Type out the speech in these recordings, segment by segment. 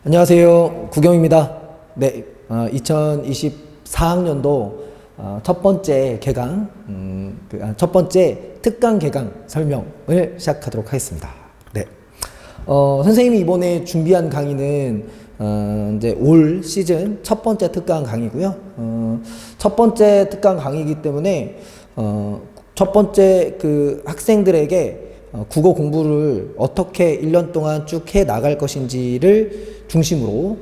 안녕하세요. 구경입니다. 네, 2024학년도 첫 번째 개강, 첫 번째 특강 개강 설명을 시작하도록 하겠습니다. 네, 선생님이 이번에 준비한 강의는 이제 올 시즌 첫 번째 특강 강의고요. 첫 번째 특강 강의이기 때문에 첫 번째 그 학생들에게 국어 공부를 어떻게 1년 동안 쭉 해 나갈 것인지를 중심으로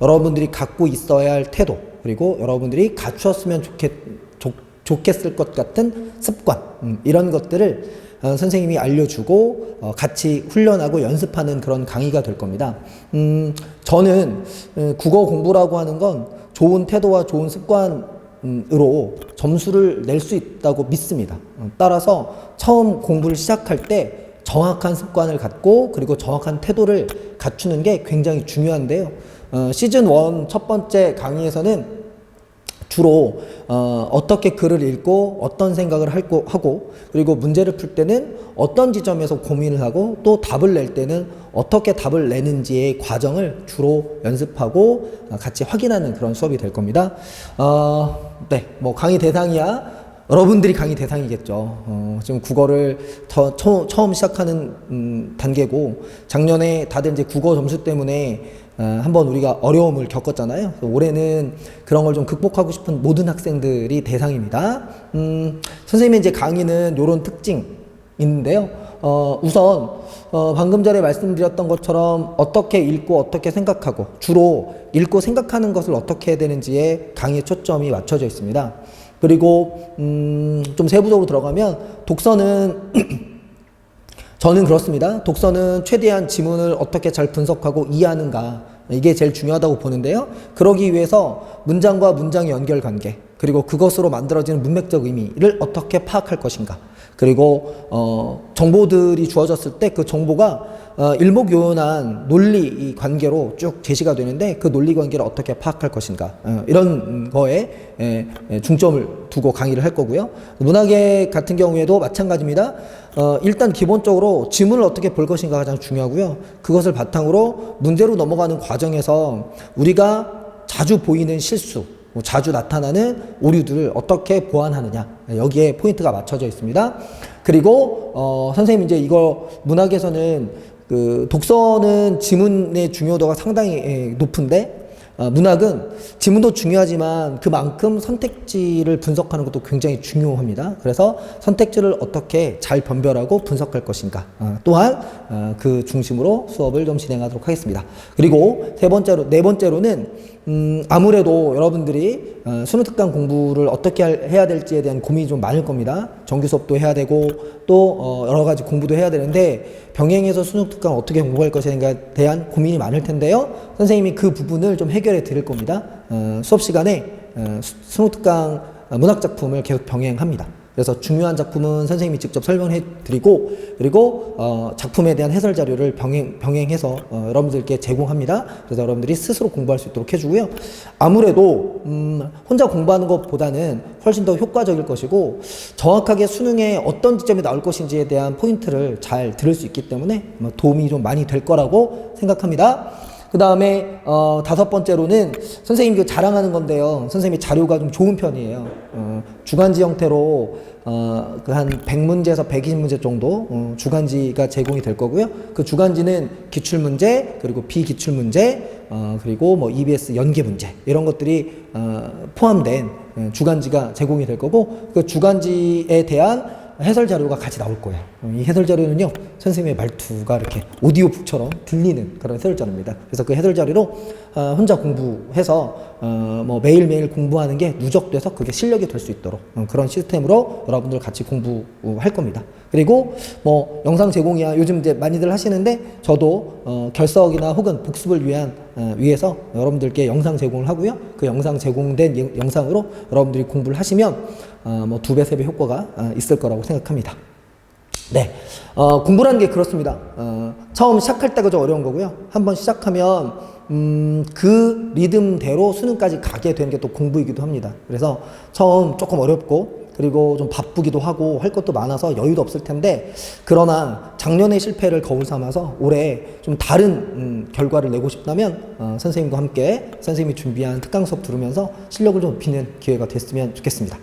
여러분들이 갖고 있어야 할 태도, 그리고 여러분들이 갖추었으면 좋겠을 것 같은 습관, 이런 것들을 선생님이 알려주고 같이 훈련하고 연습하는 그런 강의가 될 겁니다. 저는 국어 공부라고 하는 건 좋은 태도와 좋은 습관으로 점수를 낼 수 있다고 믿습니다. 따라서 처음 공부를 시작할 때 정확한 습관을 갖고 그리고 정확한 태도를 갖추는 게 굉장히 중요한데요. 시즌 1 첫 번째 강의에서는 주로 어떻게 글을 읽고 어떤 생각을 하고 그리고 문제를 풀 때는 어떤 지점에서 고민을 하고 또 답을 낼 때는 어떻게 답을 내는지의 과정을 주로 연습하고 같이 확인하는 그런 수업이 될 겁니다. 네, 뭐 강의 대상이야 여러분들이 강의 대상이겠죠. 지금 국어를 처음 시작하는 단계고, 작년에 다들 이제 국어 점수 때문에 한번 우리가 어려움을 겪었잖아요. 올해는 그런 걸 좀 극복하고 싶은 모든 학생들이 대상입니다. 선생님의 이제 강의는 이런 특징이 있는데요. 우선 방금 전에 말씀드렸던 것처럼 어떻게 읽고 어떻게 생각하고, 주로 읽고 생각하는 것을 어떻게 해야 되는지에 강의의 초점이 맞춰져 있습니다. 그리고 좀 세부적으로 들어가면 독서는 저는 그렇습니다. 독서는 최대한 지문을 어떻게 잘 분석하고 이해하는가, 이게 제일 중요하다고 보는데요. 그러기 위해서 문장과 문장의 연결관계, 그리고 그것으로 만들어지는 문맥적 의미를 어떻게 파악할 것인가, 그리고 정보들이 주어졌을 때 그 정보가 일목요연한 논리 관계로 쭉 제시가 되는데 그 논리 관계를 어떻게 파악할 것인가, 이런 거에 중점을 두고 강의를 할 거고요. 문학의 같은 경우에도 마찬가지입니다. 일단 기본적으로 지문을 어떻게 볼 것인가 가장 중요하고요. 그것을 바탕으로 문제로 넘어가는 과정에서 우리가 자주 보이는 실수, 자주 나타나는 오류들을 어떻게 보완하느냐, 여기에 포인트가 맞춰져 있습니다. 그리고 선생님 이제 이거 문학에서는 그 독서는 지문의 중요도가 상당히 높은데 문학은 지문도 중요하지만 그만큼 선택지를 분석하는 것도 굉장히 중요합니다. 그래서 선택지를 어떻게 잘 변별하고 분석할 것인가, 또한 그 중심으로 수업을 좀 진행하도록 하겠습니다. 그리고 네 번째로는 아무래도 여러분들이 수능 특강 공부를 어떻게 해야 될지에 대한 고민이 좀 많을 겁니다. 정규 수업도 해야 되고 또 여러 가지 공부도 해야 되는데 병행해서 수능 특강 어떻게 공부할 것인가에 대한 고민이 많을 텐데요. 선생님이 그 부분을 좀 해결해 드릴 겁니다. 수업 시간에 수능 특강 문학 작품을 계속 병행합니다. 그래서 중요한 작품은 선생님이 직접 설명해 드리고, 그리고 작품에 대한 해설 자료를 병행해서 여러분들께 제공합니다. 그래서 여러분들이 스스로 공부할 수 있도록 해주고요. 아무래도 혼자 공부하는 것보다는 훨씬 더 효과적일 것이고 정확하게 수능에 어떤 지점이 나올 것인지에 대한 포인트를 잘 들을 수 있기 때문에 도움이 좀 많이 될 거라고 생각합니다. 그 다음에 다섯 번째로는 선생님이 자랑하는 건데요. 선생님이 자료가 좀 좋은 편이에요. 주간지 형태로 그 한 100문제에서 120문제 정도 주간지가 제공이 될 거고요. 그 주간지는 기출문제, 그리고 비기출문제, 그리고 뭐 EBS 연계 문제, 이런 것들이 포함된 주간지가 제공이 될 거고, 그 주간지에 대한 해설 자료가 같이 나올 거예요. 이 해설 자료는요, 선생님의 말투가 이렇게 오디오북처럼 들리는 그런 해설 자료입니다. 그래서 그 해설 자료로 혼자 공부해서 뭐 매일매일 공부하는 게 누적돼서 그게 실력이 될 수 있도록 그런 시스템으로 여러분들 같이 공부할 겁니다. 그리고 뭐 영상 제공이야 요즘 이제 많이들 하시는데 저도 결석이나 혹은 복습을 위해서 여러분들께 영상 제공을 하고요. 그 영상 제공된 영상으로 여러분들이 공부를 하시면 뭐 2배, 3배 효과가 있을 거라고 생각합니다. 네, 공부라는 게 그렇습니다. 처음 시작할 때가 좀 어려운 거고요. 한번 시작하면 그 리듬대로 수능까지 가게 되는 게 또 공부이기도 합니다. 그래서 처음 조금 어렵고 그리고 좀 바쁘기도 하고 할 것도 많아서 여유도 없을 텐데, 그러나 작년의 실패를 거울 삼아서 올해 좀 다른 결과를 내고 싶다면 선생님과 함께 선생님이 준비한 특강 수업 들으면서 실력을 좀 높이는 기회가 됐으면 좋겠습니다.